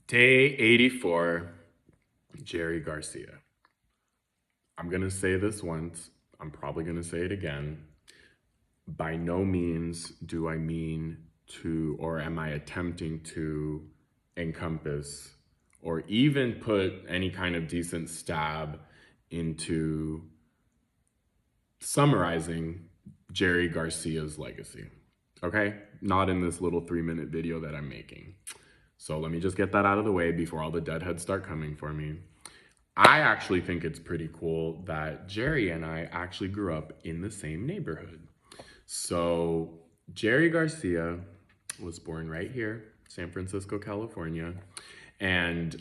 Day 84, Jerry Garcia. I'm going to say this once. I'm probably going to say it again. By no means do I mean to, or am I attempting to encompass or even put any kind of decent stab into summarizing Jerry Garcia's legacy. Okay? Not in this little 3-minute video that I'm making. So let me just get that out of the way before all the deadheads start coming for me. I actually think it's pretty cool that Jerry and I actually grew up in the same neighborhood. So Jerry Garcia was born right here, San Francisco, California. And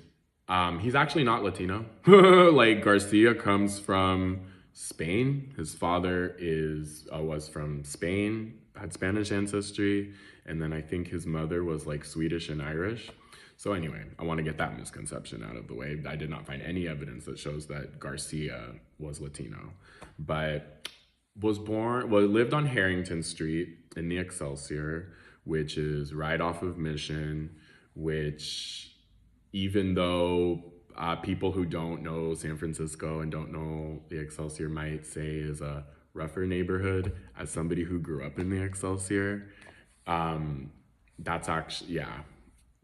he's actually not Latino. Like Garcia comes from Spain. His father was from Spain, had Spanish ancestry, and then I think his mother was like Swedish and Irish. So anyway, I want to get that misconception out of the way. I did not find any evidence that shows that Garcia was Latino, but lived on Harrington Street in the Excelsior, which is right off of Mission, which even though people who don't know San Francisco and don't know the Excelsior might say is a rougher neighborhood, as somebody who grew up in the Excelsior, that's actually, yeah.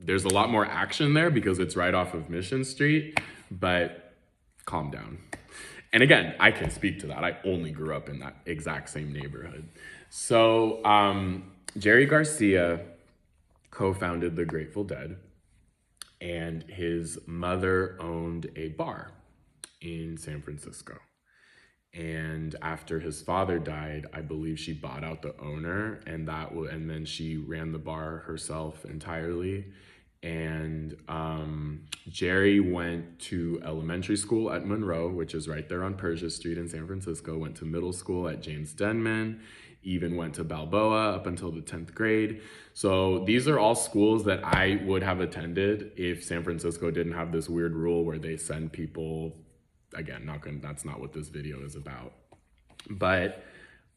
There's a lot more action there because it's right off of Mission Street, but calm down. And again, I can speak to that. I only grew up in that exact same neighborhood. So Jerry Garcia co-founded the Grateful Dead, and his mother owned a bar in San Francisco. And after his father died, I believe she bought out the owner, and then she ran the bar herself entirely. And Jerry went to elementary school at Monroe, which is right there on Persia Street in San Francisco, went to middle school at James Denman, even went to Balboa up until the 10th grade. So these are all schools that I would have attended if San Francisco didn't have this weird rule where they send people, again, that's not what this video is about. But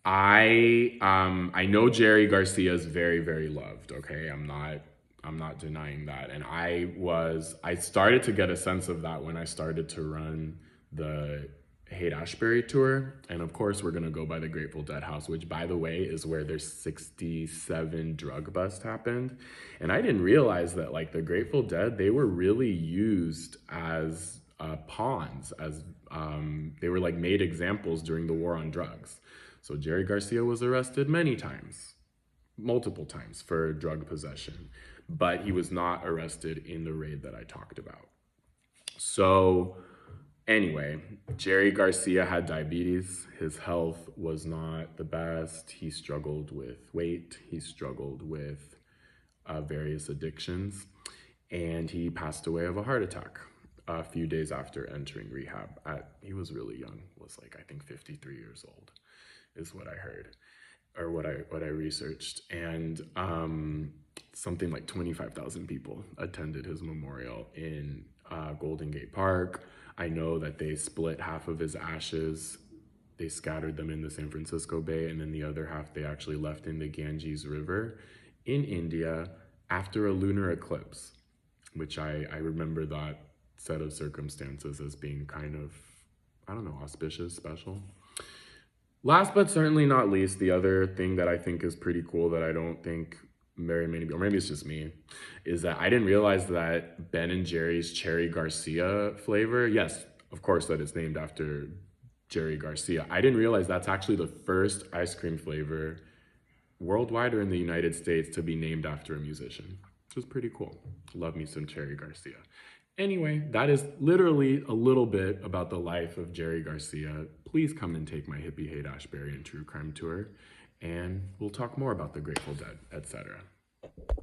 I know Garcia is very, very loved, okay? I'm not denying that. And I started to get a sense of that when I started to run the Haight-Ashbury tour. And of course, we're gonna go by the Grateful Dead house, which by the way, is where their 67 drug bust happened. And I didn't realize that like the Grateful Dead, they were really used as pawns, as they were like made examples during the war on drugs. So Jerry Garcia was arrested many times, multiple times for drug possession, but he was not arrested in the raid that I talked about. So anyway, Jerry Garcia had diabetes. His health was not the best. He struggled with weight. He struggled with various addictions, and he passed away of a heart attack a few days after entering rehab. He was really young, was like, I think 53 years old is what I heard, or what I researched. And something like 25,000 people attended his memorial in Golden Gate Park. I know that they split half of his ashes. They scattered them in the San Francisco Bay, and then the other half they actually left in the Ganges River in India after a lunar eclipse, which I remember that set of circumstances as being kind of, I don't know, auspicious, special. Last but certainly not least, the other thing that I think is pretty cool that I don't think very many people, or maybe it's just me, is that I didn't realize that Ben & Jerry's Cherry Garcia flavor, yes, of course that is named after Jerry Garcia. I didn't realize that's actually the first ice cream flavor worldwide or in the United States to be named after a musician, which is pretty cool. Love me some Cherry Garcia. Anyway, that is literally a little bit about the life of Jerry Garcia. Please come and take my hippie Haight-Ashbury and true crime tour, and we'll talk more about the Grateful Dead, etc.